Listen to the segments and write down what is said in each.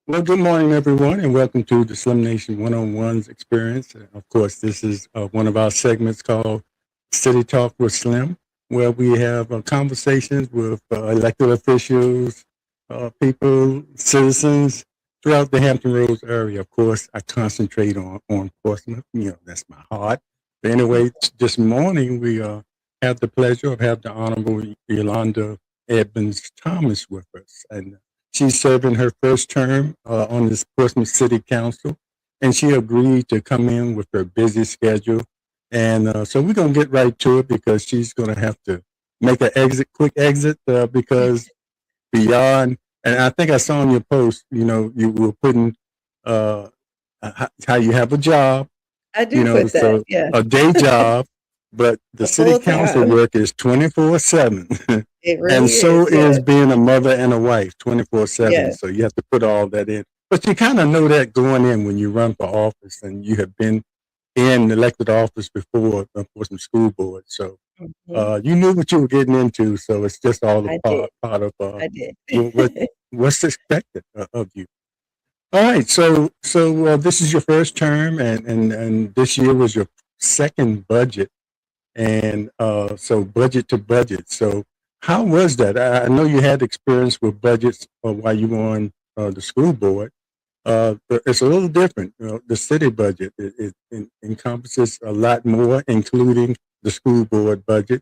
Well, good morning, everyone, and welcome to the Slim Nation One-on-Ones experience. Of course, this is one of our segments called City Talk with Slim, where we have conversations with elected officials, people, citizens throughout the Hampton Roads area. Of course, I concentrate on Portsmouth. That's my heart. But anyway, this morning we have the pleasure of having the Honorable Yolanda Edmons Thomas with us, and she's serving her first term on this Portsmouth City Council, and she agreed to come in with her busy schedule. And so we're going to get right to it because she's going to have to make an quick exit, because beyond, and I think I saw in your post, you were putting uh, how you have a job, I do put that, so yeah, a day job, but the a city full council time. work is 24/7. It And really so is, is yeah, being a mother and a wife 24/7. yeah. So you have to put all that in. But you kind of know that going in when you run for office and you have been in elected office before, of course, in school board. So Mhm. you knew what you were getting into. So it's just all a I did, part of I did. what what's expected of you. All right, so this is your first term, and this year was your second budget, and so budget to budget. So how was that? I know you had experience with budgets while you were on the school board. But it's a little different. The city budget it encompasses a lot more, including the school board budget.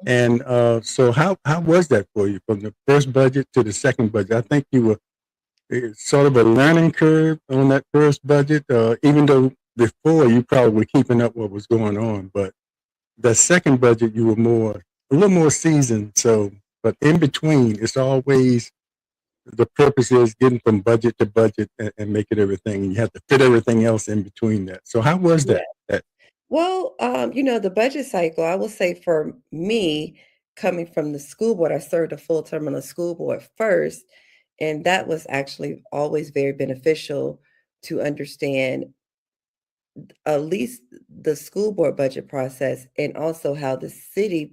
And so how was that for you from the first budget to the second budget? I think you were sort of a learning curve on that first budget, even though before you probably were keeping up what was going on. But the second budget, you were a little more seasoned. So, but in between, it's always the purpose is getting from budget to budget and making everything. And you have to fit everything else in between that. So, how was Yeah. that? Well, the budget cycle, I will say for me, coming from the school board, I served a full term on the school board first, and that was actually always very beneficial to understand at least the school board budget process and also how the city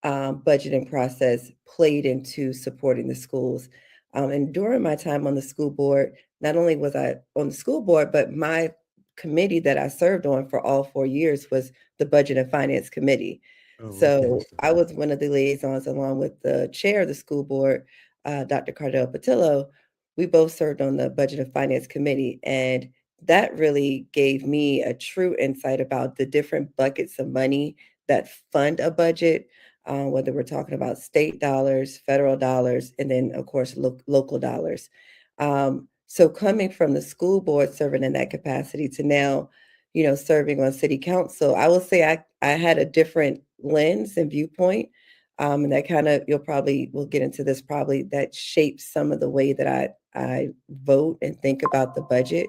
budgeting process played into supporting the schools. And during my time on the school board, not only was I on the school board, but my committee that I served on for all 4 years was the Budget and Finance Committee. Oh, okay. So I was one of the liaisons along with the chair of the school board, Dr. Cardell Patillo. We both served on the Budget and Finance Committee, and that really gave me a true insight about the different buckets of money that fund a budget, whether we're talking about state dollars, federal dollars, and then, of course, local dollars. So coming from the school board, serving in that capacity to now, serving on city council, I will say I had a different lens and viewpoint. And that kind of, we'll get into this probably, that shapes some of the way that I vote and think about the budget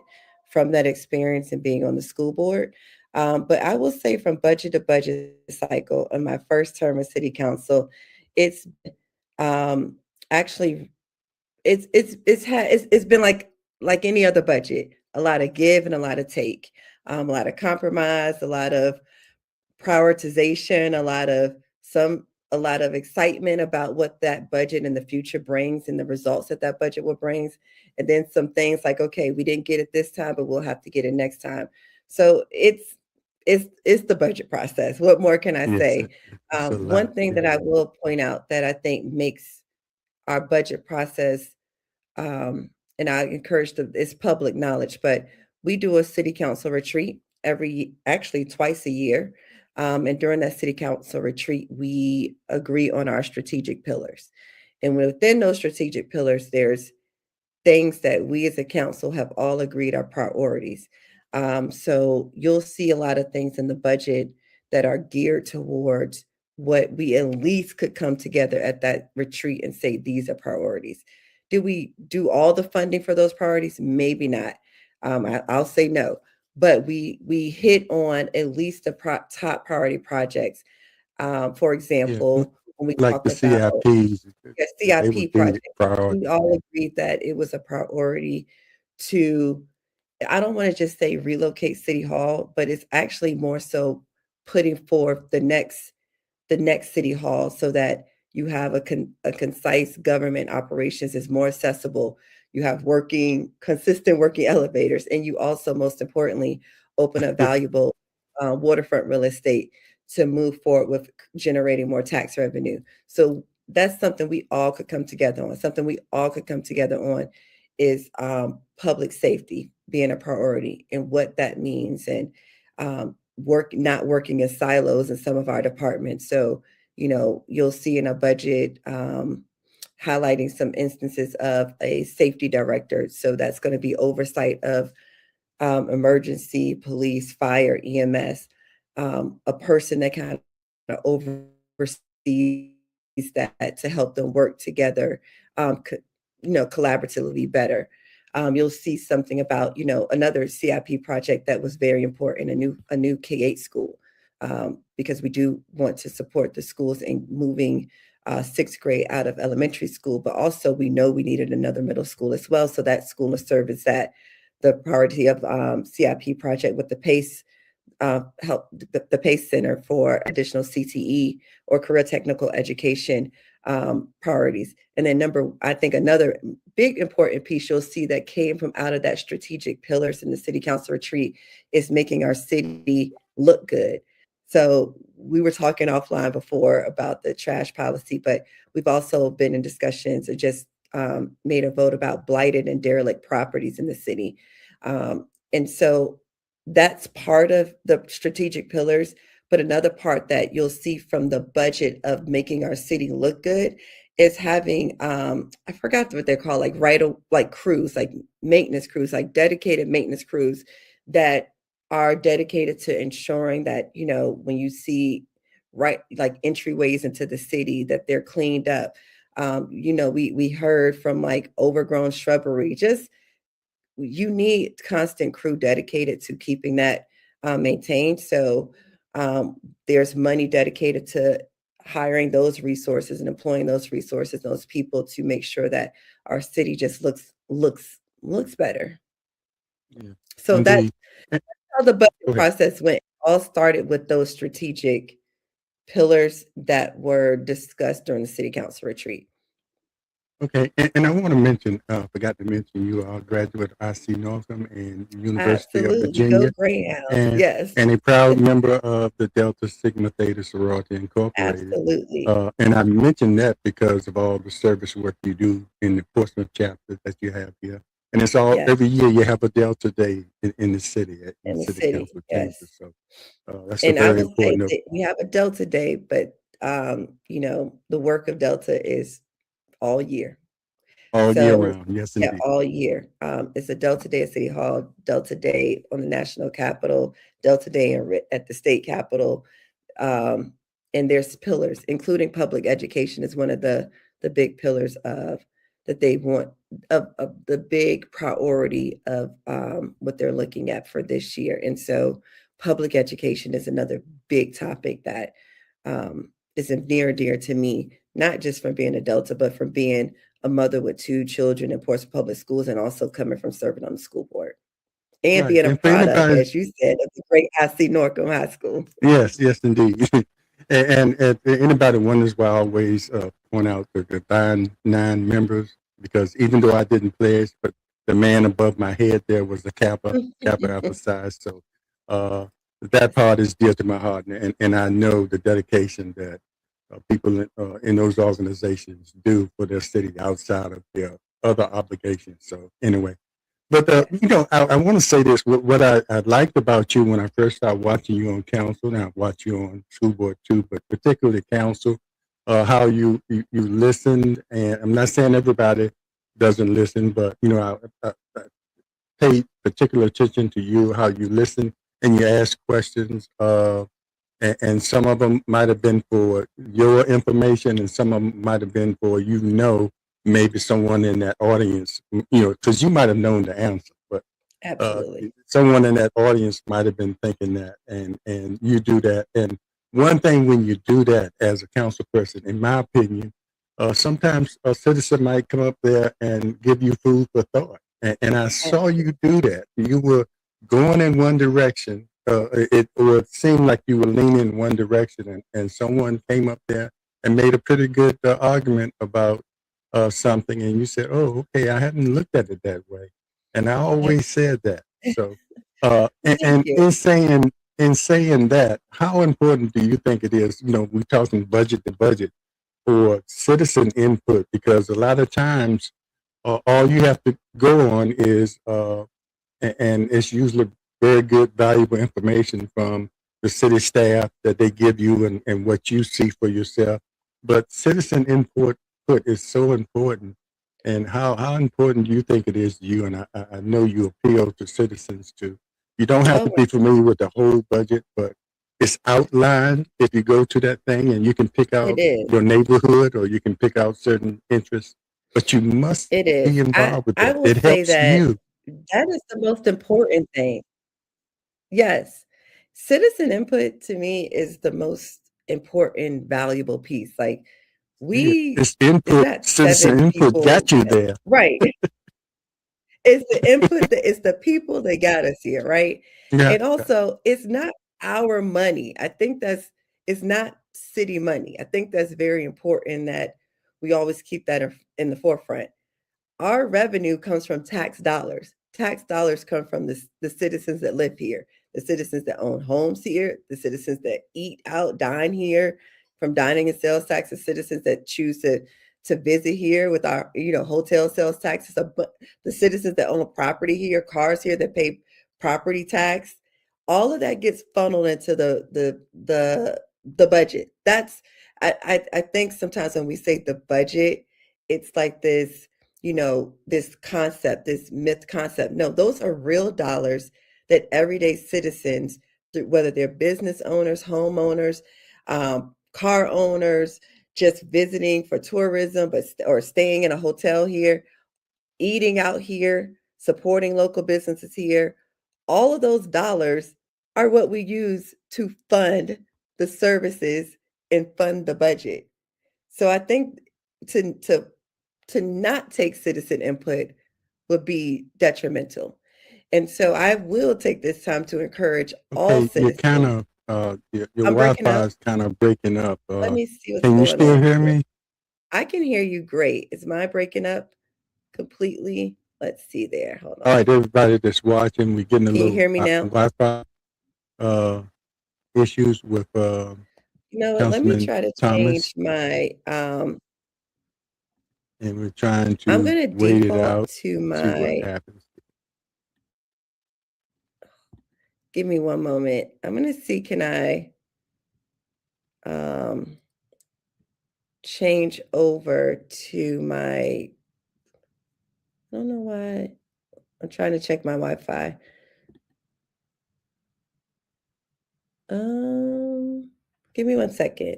from that experience and being on the school board. But I will say from budget to budget cycle in my first term as city council, it's um, actually it's been like any other budget, a lot of give and a lot of take, a lot of compromise, a lot of prioritization, a lot of excitement about what that budget in the future brings and the results that that budget will brings, and then some things like, okay, we didn't get it this time, but we'll have to get it next time. So it's the budget process. What more can I Yes, say? it's a One lot. thing that Yeah. I will point out that I think makes our budget process, and I encourage it's public knowledge, but we do a city council retreat actually twice a year. And during that city council retreat, we agree on our strategic pillars. And within those strategic pillars, there's things that we as a council have all agreed are priorities. So you'll see a lot of things in the budget that are geared towards what we at least could come together at that retreat and say these are priorities. Do we do all the funding for those priorities? Maybe not. I'll say no. But we hit on at least the top priority projects. For Yeah. example, when we Like talk the about CIPs, a they CIP would be project, we priority. all agreed that it was a priority to, I don't want to just say relocate City Hall, but it's actually more so putting forth the next City Hall so that you have a concise government operations is more accessible. you have consistent working elevators, and you also, most importantly, open up valuable waterfront real estate to move forward with generating more tax revenue. So that's something we all could come together on. Something we all could come together on is public safety being a priority and what that means, and not working in silos in some of our departments. So, you'll see in a budget highlighting some instances of a safety director. So that's going to be oversight of emergency, police, fire, EMS, a person that kind of oversees that to help them work together, collaboratively better. You'll see something about, another CIP project that was very important, a new K-8 school, because we do want to support the schools in moving sixth grade out of elementary school, but also we know we needed another middle school as well. So that school will serve as the priority of CIP project with the PACE help the PACE Center for additional CTE or career technical education priorities. And then I think another big important piece you'll see that came from out of that strategic pillars in the city council retreat is making our city look good. So we were talking offline before about the trash policy, but we've also been in discussions or just made a vote about blighted and derelict properties in the city. And so that's part of the strategic pillars. But another part that you'll see from the budget of making our city look good is having, I forgot what they're called, like crews, like maintenance crews, like dedicated maintenance crews that are dedicated to ensuring that, when you see like entryways into the city, that they're cleaned up. We heard from like overgrown shrubbery, you need constant crew dedicated to keeping that maintained. So there's money dedicated to hiring those resources and employing those resources, those people, to make sure that our city just looks better. Yeah, So that's indeed. And- how the budget Go ahead. process went. It all started with those strategic pillars that were discussed during the city council retreat. Okay, and I want to mention, forgot to mention, you are a graduate of IC Northam and University of Absolutely. Go Virginia, Greyhounds. and Yes, and a proud member of the Delta Sigma Theta Sorority Incorporated. absolutely. And I mention that because of all the service work you do in the Portsmouth chapter that you have here. And it's Yes, every year you have a Delta Day in the city, in in the the city city. council Yes. chambers. So that's a And I very will say important that we have a Delta Day, but the work of Delta is all year. all year So round. Yes, yeah, indeed. all year. It's a Delta Day at City Hall, Delta Day on the National Capitol, Delta Day at the state capitol. Um, and there's pillars, including public education is one of the big pillars of that they want of the big priority of what they're looking at for this year. And so public education is another big topic that is near and dear to me, not just from being a Delta, but from being a mother with two children in Portsmouth Public Schools and also coming from serving on the school board and Right. being a And for product, anybody, as you said, of the great IC Norcom High School. yes, indeed. And anybody wonders why I always point out the divine nine members, because even though I didn't pledge, but the man above my head there was the Kappa Alpha Psi. So uh, that part is dear to my heart, and I know the dedication that people in those organizations do for their city outside of their other obligations. So anyway. But Yes. I want to say this. What I liked about you when I first started watching you on council, and I watch you on school board too, but particularly council, how you listened. And I'm not saying everybody doesn't listen, but I pay particular attention to you, how you listen and you ask questions. And some of them might have been for your information, and some of them might have been for maybe someone in that audience, because you might have known the answer, but Absolutely. someone in that audience might have been thinking that, and you do that. And one thing when you do that as a council person, in my opinion, sometimes a citizen might come up there and give you food for thought. And I saw you do that. You were going in one direction. It seemed like you were leaning in one direction, and someone came up there and made a pretty good argument about something, and you said, "Oh, okay, I hadn't looked at it that way," and I I always said that. So, thank and you. in saying that, how important do you think it is? We're talking budget to budget for citizen input, because a lot of times all you have to go on is and it's usually very good, valuable information from the city staff that they give you, and what you see for yourself. But citizen input is so important. And how important do you think it is to you? And I know you appeal to citizens too. You don't have to Oh, be familiar with the whole budget, but it's outlined if you go to that thing, and you can pick it out is. your neighborhood, or you can pick out certain interests, but you must It be is. involved with I that. will It say helps that you. that is the most important thing. Yes. Citizen input to me is the most important, valuable piece. Like, Yeah, we it's it's input. not Citizen 7 input people got you there. right. It's the input that it's the people that got us here, right? Yeah, And also, it's not our money. I think it's not city money. I think that's very important that we always keep that in the forefront. Our revenue comes from tax dollars. Tax dollars come from the citizens that live here, the citizens that own homes here, the citizens that eat out, dine here, from dining and sales tax, the citizens that choose to visit here with our, hotel sales taxes, the citizens that own property here, cars here that pay property tax. All of that gets funneled into the budget. That's I think sometimes when we say the budget, it's like this concept, this myth concept. No, those are real dollars that everyday citizens, whether they're business owners, homeowners, car owners, just visiting for tourism, or staying in a hotel here, eating out here, supporting local businesses here, all of those dollars are what we use to fund the services and fund the budget. So I think to to to not take citizen input would be detrimental. And so I will take this time to encourage all okay, you're kind citizens. of your I'm breaking Wi-Fi up. is kind of breaking up. Let me see what's Can you going still on hear here. me? I can hear you great. Is my breaking up completely? Let's see there. Hold All on. right, everybody that's watching, we're getting a Can you little hear me now? Wi-Fi uh, issues with You know what? Let me Councilman try to change Thomas, my and we're trying I'm to gonna wait it default out, to see what my happens. give me one moment. I'm gonna see, can I um change over to my I don't know why. I'm trying to check my Wi-Fi. Um, give me one second.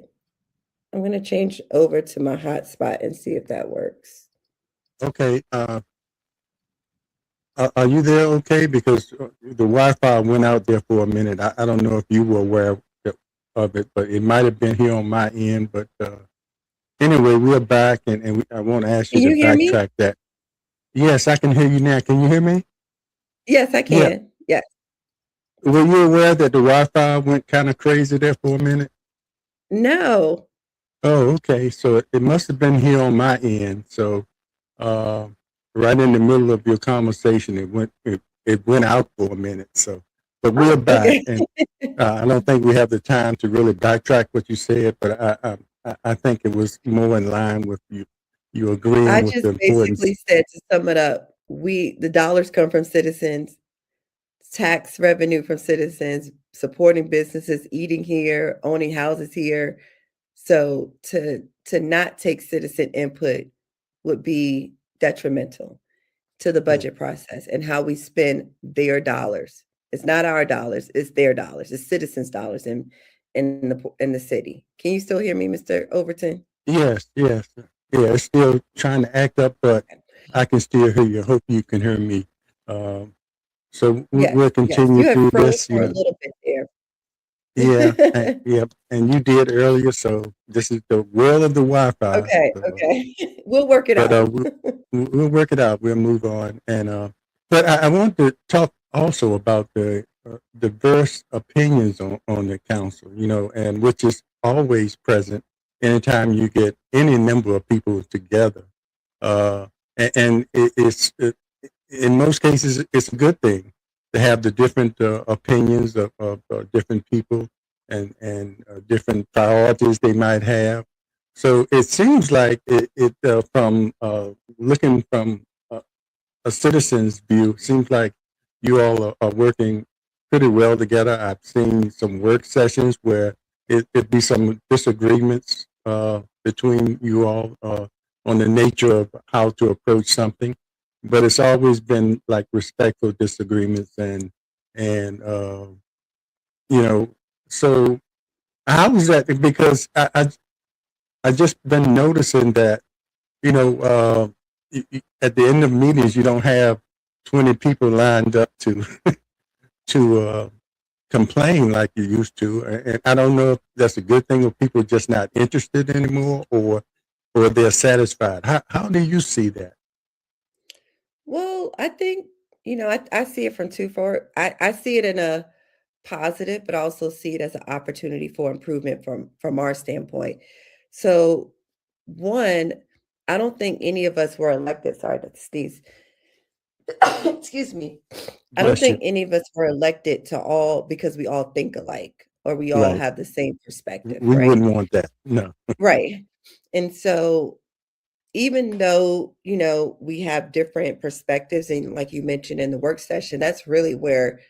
I'm gonna change over to my hotspot and see if that works. Okay, are you there? Okay, because the Wi-Fi went out there for a minute. I don't know if you were aware of it, but it might have been here on my end. But anyway, we're back, and I want to ask you Can to you hear me? backtrack that. Yes, I can hear you now. Can you hear me? Yes, I Yeah. can. Yes. Were you aware that the Wi-Fi went kind of crazy there for a minute? No. Oh, okay. So it must have been here on my end. So uh, right in the middle of your conversation, it went out for a minute. So, but we're Oh, back, okay. and I don't think we have the time to really backtrack what you said, but I think it was more in line with you I agreeing with just the importance. basically said, to sum it up, the dollars come from citizens, tax revenue from citizens, supporting businesses, eating here, owning houses here. So to not take citizen input would be detrimental to the Yeah. budget process and how we spend their dollars. It's not our dollars, it's their dollars. It's citizens' dollars in the city. Can you still hear me, Mr. Overton? Yes, yes, yeah. It's still trying to act up, but I can still hear you. Hope you can hear me. Um, so Yes, we'll yes. continue You had through froze this. for a little bit Yeah, there. yeah, and you did earlier. So this is the world of the Wi-Fi. Okay, So, okay. We'll work it but out. we'll work it out. We'll move on. And but I want to talk also about the diverse opinions on the council. And which is always present anytime you get any number of people together. And in most cases, it's a good thing to have the different opinions of different people and different priorities they might have. So it seems like from looking from a citizen's view, seems like you all are working pretty well together. I've seen some work sessions where it be some disagreements between you all on the nature of how to approach something, but it's always been like respectful disagreements and you know. So how is that? Because I just been noticing that at the end of meetings you don't have 20 people lined up to complain like you used to, and I don't know if that's a good thing or people just not interested anymore or they're satisfied. How do you see that? Well, I think, I see it from two for I see it in a positive, but I also see it as an opportunity for improvement from our standpoint. So, one, I don't think any of us were elected. Sorry, to sneeze. Excuse me. I don't Bless you. think any of us were elected to all because we all think alike or we all Right. have the same perspective, We right? wouldn't want that. No. Right. And so even though, we have different perspectives, and like you mentioned in the work session, that's really where,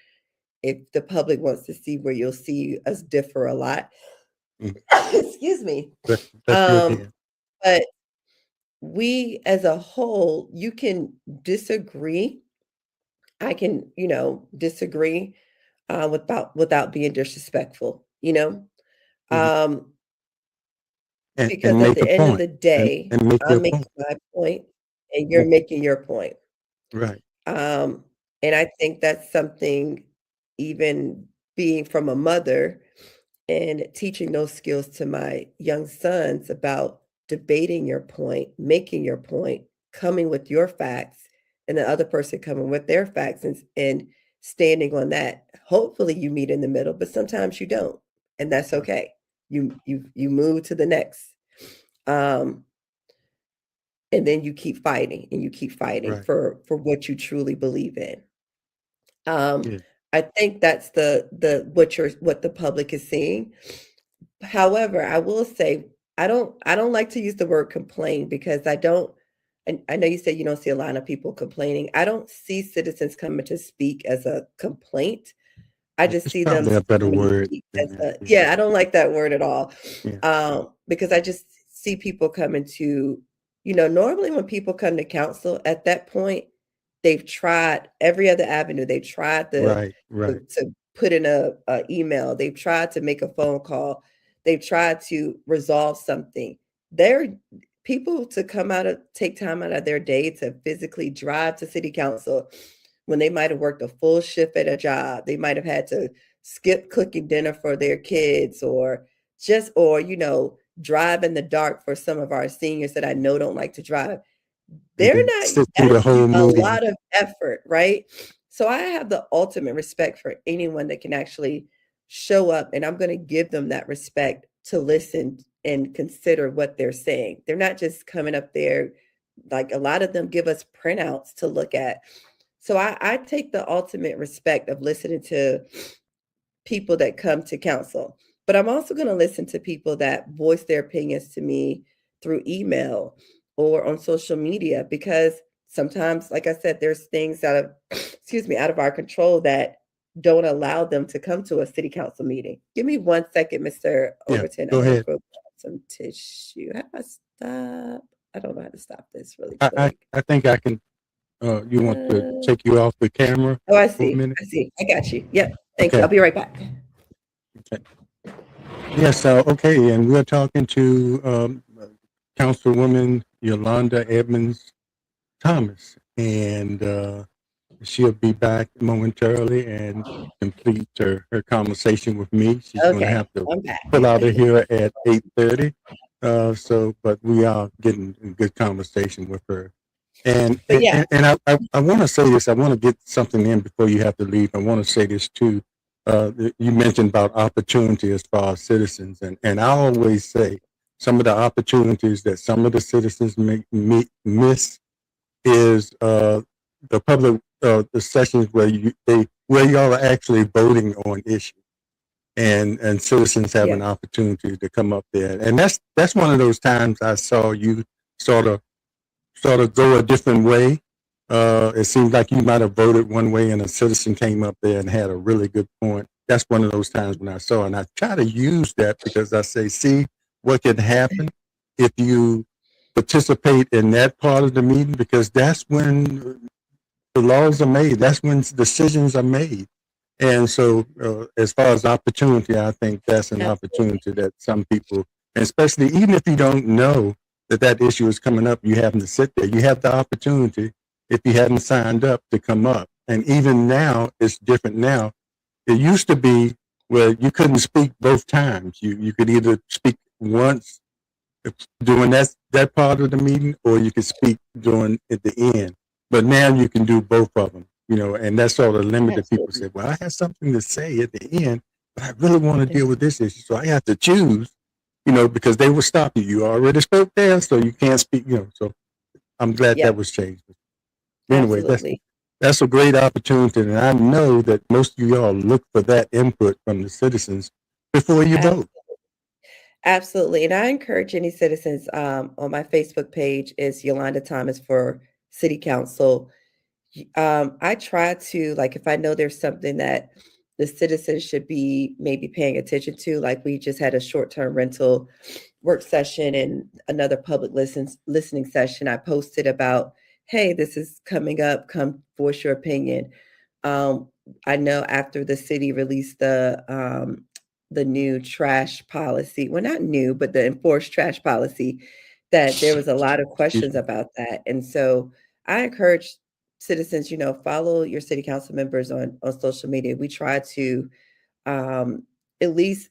if the public wants to see, where you'll see us differ a lot. Mm. Excuse me. Bless you Um, again. but we as a whole, you can disagree. I can, disagree without being disrespectful, Mhm. um, And because at make a the end of point the day, and make your I'm point. making my point and you're Mhm. making your point. Right. Um, and I think that's something, even being from a mother and teaching those skills to my young sons about debating your point, making your point, coming with your facts, and the other person coming with their facts and standing on that. Hopefully you meet in the middle, but sometimes you don't, and that's Right. okay. You move to the next. Um, and then you keep fighting and you keep fighting Right. for what you truly believe in. Um, Yeah. I think that's the what the public is seeing. However, I will say I don't like to use the word complain because I don't, and I know you said you don't see a lot of people complaining. I don't see citizens coming to speak as a complaint. I just It's see them probably a better coming to word speak than as that. a, Yeah. yeah, I don't like that word at all. Yeah. Because I just see people coming to, normally when people come to council at that point, they've tried every other avenue. They've tried Right. Right. to put in a email. They've tried to make a phone call. They've tried to resolve something. They're people to take time out of their day to physically drive to city council when they might have worked a full shift at a job. They might have had to skip cooking dinner for their kids or drive in the dark for some of our seniors that I know don't like to drive. And They're then not sit through the That's whole a meeting. lot of effort, right? So I have the ultimate respect for anyone that can actually show up, and I'm gonna give them that respect to listen and consider what they're saying. They're not just coming up there, like a lot of them give us printouts to look at. So I take the ultimate respect of listening to people that come to council. But I'm also going to listen to people that voice their opinions to me through email or on social media because sometimes, like I said, there's things out of excuse me, out of our control that don't allow them to come to a city council meeting. Give me 1 second, Mr. Yeah. Overton. I'm Go gonna ahead. go grab some tissue. How do I stop? I don't know how to stop this really quick. I think I can. You want to Uh, take you off the camera oh, I for a see. minute? I see. I got you. Yep. Thank you. Okay. I'll be right back. Okay. Yes. Okay. And we're talking to Councilwoman Yolanda Edmons Thomas, and she'll be back momentarily and complete her conversation with me. She's going to Okay, have to I'm back. pull out of here at 8:30. But we are getting a good conversation with her. And But yeah, I want to say this. I want to get something in before you have to leave. I want to say this too. You mentioned about opportunity as far as citizens, and I always say some of the opportunities that some of the citizens miss is the public the sessions where y'all are actually voting on issues, and citizens have an opportunity to come up there, and that's one of those times I saw you sort of go a different way. It seems like you might have voted one way and a citizen came up there and had a really good point. That's one of those times when I saw, and I try to use that because I say, see what can happen if you participate in that part of the meeting, because that's when the laws are made. That's when decisions are made. And so as far as opportunity, I think that's an opportunity that some people, especially even if you don't know that issue is coming up, you happen to sit there, you have the opportunity, if you hadn't signed up, to come up. And even now, it's different now. It used to be where you couldn't speak both times. You could either speak once during that part of the meeting, or you could speak during at the end. But now you can do both of them, and that's sort of limited. People say, well, I have something to say at the end, but I really want to deal with this issue. So I have to choose, because they will stop you. You already spoke there, so you can't speak, so I'm glad that was changed. Anyway, that's a great opportunity. And I know that most of y'all look for that input from the citizens before you vote. Absolutely. And I encourage any citizens on my Facebook page is Yolanda Thomas for City Council. I try to, like, if I know there's something that the citizens should be maybe paying attention to, like we just had a short-term rental work session and another public listening session, I posted about, hey, this is coming up, come voice your opinion. I know after the city released the new trash policy, well, not new, but the enforced trash policy, that there was a lot of questions about that. And so I encourage citizens, follow your city council members on social media. We try to at least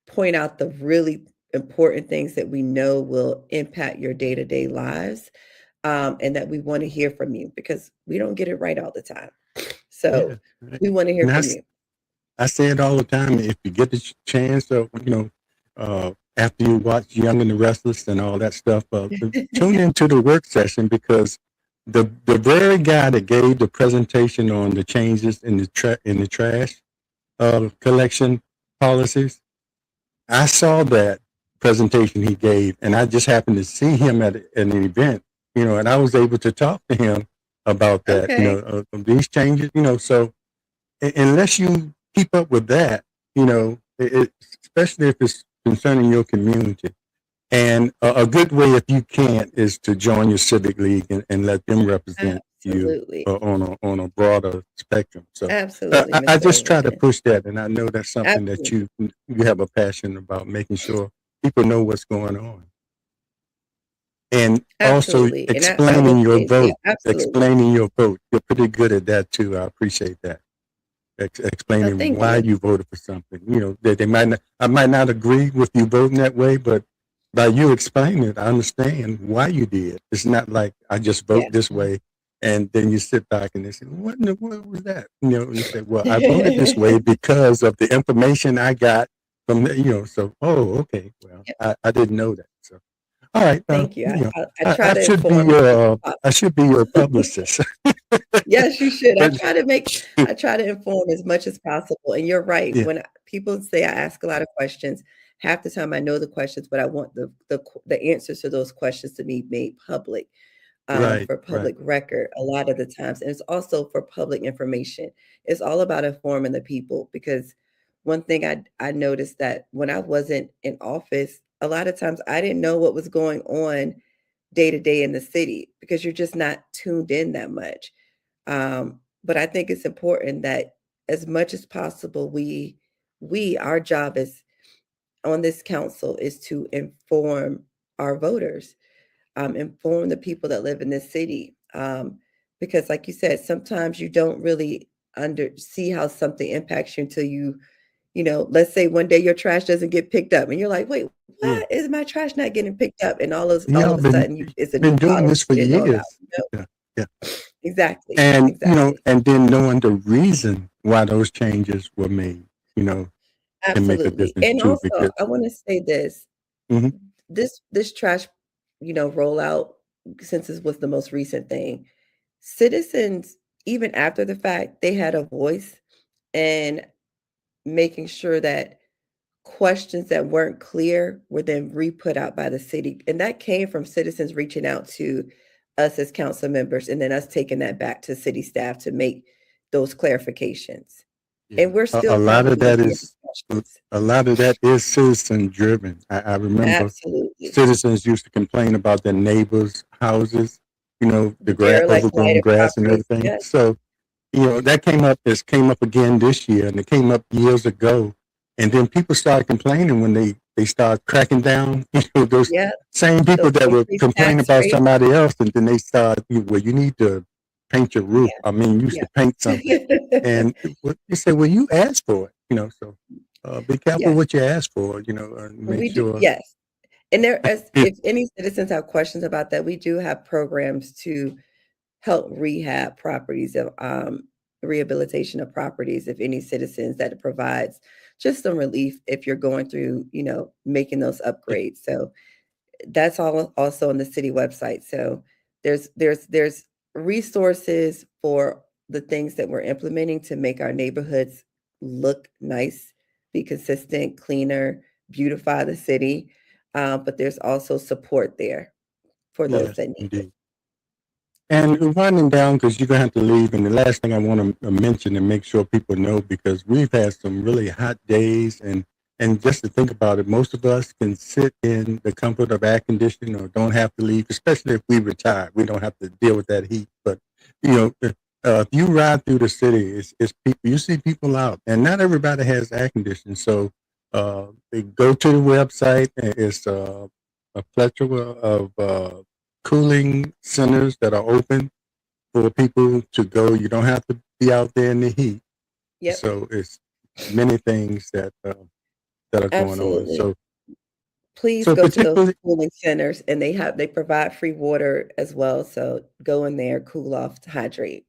point out the really important things that we know will impact your day-to-day lives, and that we want to hear from you, because we don't get it right all the time. So we want to hear from you. I say it all the time. If you get the chance, after you watch Young and the Restless and all that stuff, tune into the work session, because the very guy that gave the presentation on the changes in the trash collection policies, I saw that presentation he gave, and I just happened to see him at an event, and I was able to talk to him about that, these changes, so unless you keep up with that, especially if it's concerning your community. And a good way, if you can't, is to join your civic league and let them represent you on a broader spectrum. So I just try to push that, and I know that's something that you have a passion about, making sure people know what's going on. And also explaining your vote. Explaining your vote. You're pretty good at that too. I appreciate that. Explaining why you voted for something. I might not agree with you voting that way, but by you explaining it, I understand why you did. It's not like I just vote this way, and then you sit back and they say, what in the world was that? You say, well, I voted this way because of the information I got from so, okay, well, I didn't know that. So, all right. Thank you. I should be your publicist. Yes, you should. I try to inform as much as possible. And you're right. Yeah. When people say I ask a lot of questions, half the time I know the questions, but I want the answers to those questions to be made public, for public record a lot of the times. And it's also for public information. It's all about informing the people, because one thing I noticed that when I wasn't in office, a lot of times I didn't know what was going on day to day in the city, because you're just not tuned in that much. But I think it's important that as much as possible, our job is on this council is to inform our voters, inform the people that live in this city. Because like you said, sometimes you don't really see how something impacts you until let's say one day your trash doesn't get picked up and you're like, wait, what is my trash not getting picked up? And all of a sudden it's been doing this for years. Yeah. Exactly. And, and then knowing the reason why those changes were made, can make a difference and too. Also, I want to say this, Mhm. This trash, rollout, since this was the most recent thing, citizens, even after the fact, they had a voice in making sure that questions that weren't clear were then re-put out by the city. And that came from citizens reaching out to us as council members and then us taking that back to city staff to make those clarifications. Yeah. And we're A still lot of constantly that being is discussions. a lot of that is citizen driven. I remember Absolutely. citizens used to complain about their neighbors' houses, the Derelict overgrown lighted grass and properties. everything. Yes. So, that came up again this year, and it came up years ago. And then people started complaining when they started cracking down. Those Yeah. same people Those that were increased complaining tax about rates. somebody else, and then they started, well, you need to paint your roof. Yeah. I mean, you used Yeah. to paint something, and you say, well, you asked for it, So be careful Yes. what you ask for, and make We do. sure. Yes. And if any citizens have questions about that, we do have programs to help rehab properties of rehabilitation of properties. If any citizens that it provides just some relief if you're going through, making those upgrades. So that's all also on the city website. So there's resources for the things that we're implementing to make our neighborhoods look nice, be consistent, cleaner, beautify the city. But there's also support there for those Yes, that need it. indeed. And we're winding down because you're gonna have to leave. And the last thing I want to mention and make sure people know, because we've had some really hot days, and just to think about it, most of us can sit in the comfort of air conditioning or don't have to leave, especially if we retire. We don't have to deal with that heat. But if you ride through the city, it's people. You see people out, and not everybody has air conditioning. So they go to the website, and it's a plethora of cooling centers that are open for people to go. You don't have to be out there in the heat. Yep, So it's many things that are going on. absolutely. So Please so go to those particularly cooling centers, and they provide free water as well, so go in there, cool off, hydrate.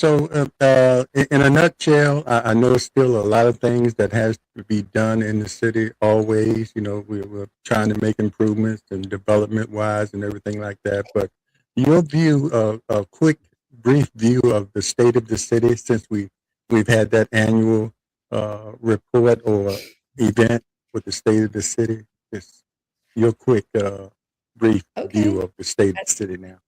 in a nutshell, I know it's still a lot of things that has to be done in the city. Always, we're trying to make improvements and development wise and everything like that. But your view, a quick, brief view of the state of the city since we've had that annual report or event with the state of the city. Just your quick, brief view Okay. of the state of I the city now.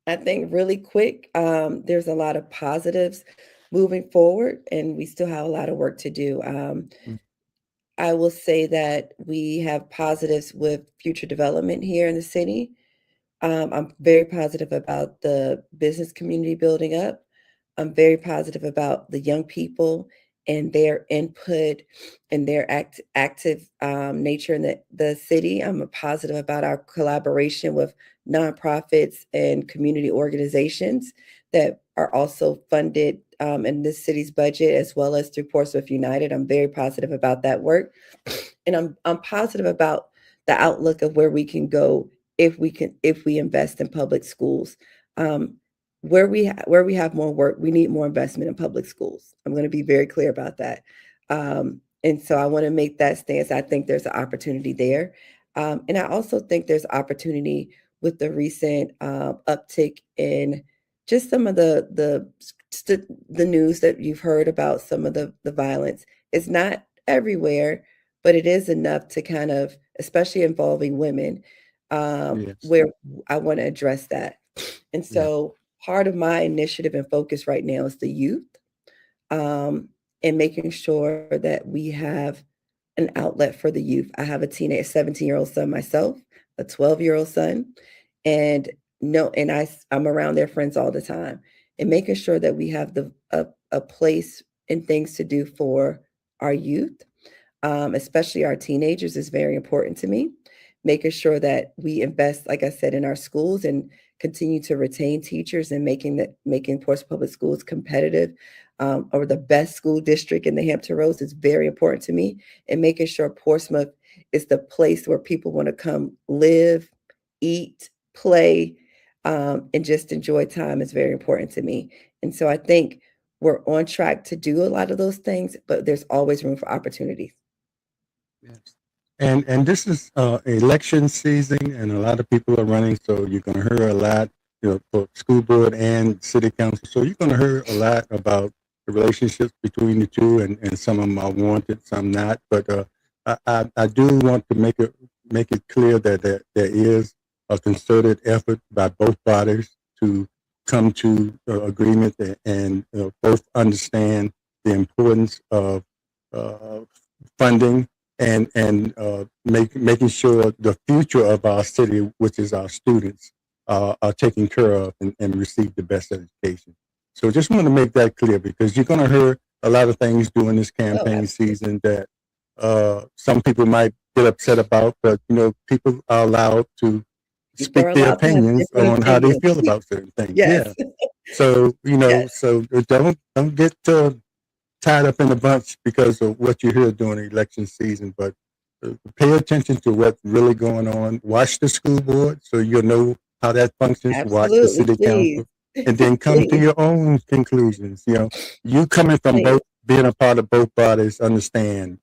I think really quick, there's a lot of positives moving forward, and we still have a lot of work to do. Mm. I will say that we have positives with future development here in the city. I'm very positive about the business community building up. I'm very positive about the young people and their input and their active nature in the city. I'm positive about our collaboration with nonprofits and community organizations that are also funded in this city's budget as well as through Portsmouth United. I'm very positive about that work, and I'm positive about the outlook of where we can go if we invest in public schools. Um, where we have more work, we need more investment in public schools. I'm going to be very clear about that. And so I want to make that stance. I think there's an opportunity there. And I also think there's opportunity with the recent uptick in just some of the news that you've heard about some of the violence. It's not everywhere, but it is enough to kind of, especially involving women, Yes. where I want to address that. And Yeah. so part of my initiative and focus right now is the youth, um, and making sure that we have an outlet for the youth. I have a 17-year-old son myself, a 12-year-old son, and no, and I'm around their friends all the time, and making sure that we have a place and things to do for our youth, especially our teenagers, is very important to me. Making sure that we invest, like I said, in our schools and continue to retain teachers and making Portsmouth Public Schools competitive, or the best school district in the Hampton Roads is very important to me. And making sure Portsmouth is the place where people want to come live, eat, play, and just enjoy time is very important to me. And so I think we're on track to do a lot of those things, but there's always room for opportunities. Yes. And this is election season, and a lot of people are running, so you're going to hear a lot, for school board and city council. So you're going to hear a lot about the relationships between the two, and some of them are wanted, some not. But I do want to make it clear that there is a concerted effort by both bodies to come to agreement and both understand the importance of funding and making sure the future of our city, which is our students, are taken care of and receive the best education. So just want to make that clear, because you're going to hear a lot of things during this Oh, campaign absolutely. season that some people might get upset about, but people are allowed to People speak are their allowed to have opinions different on how they opinions. feel about certain things. Yes. Yeah. So Yes. so don't get tied up in a bunch because of what you hear during the election season, but pay attention to what's really going on. Watch the school board so you'll know how that functions. Watch the Absolutely. city Please. council, and then come to Please. your own conclusions. You coming from Please. being a part of both bodies, understand,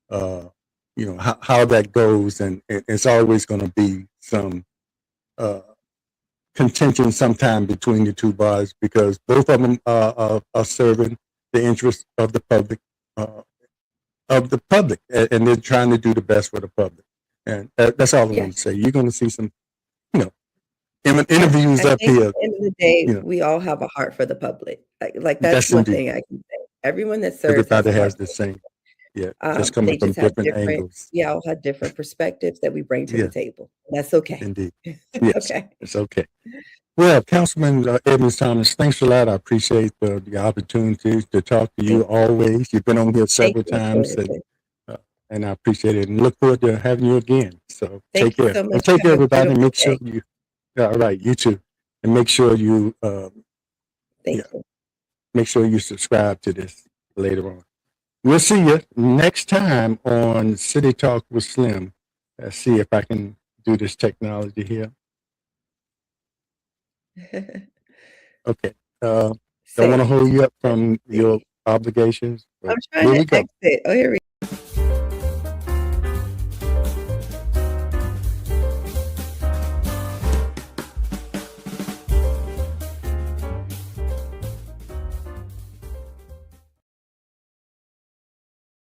how that goes, and it's always going to be some contention sometime between the two bodies, because both of them are serving the interests of the public, uh, and they're trying to do the best for the public. And that's all I Yeah. want to say. You're going to see some, you know, Yeah. interviews I up think at here. the end of the day, You know, we all have a heart for the public. Like that's that's one indeed. thing I can say. Everyone that serves has Everybody a heart has for the the same. Yeah, public. just coming They from just have different angles. we all have different perspectives that we bring to the Yeah, table. That's okay. indeed. Yes, Okay. it's okay. Well, Councilman Edmons Thomas, thanks a lot. I appreciate the opportunity to talk to you Thank always. You've been on here thank several you, times, Mr. uh, and I appreciate it, and look forward to having you again. So take Thank you care. so And much. take care, Have a everybody. beautiful Make sure day. you, all right, you too. And make sure you, yeah, Thank you. make sure you subscribe to this later on. We'll see you next time on City Talk with Slim. Let's see if I can do this technology here. Okay. Don't want to Save. hold you up Let's from your see. obligations, but I'm trying here to we go. exit. Oh, here we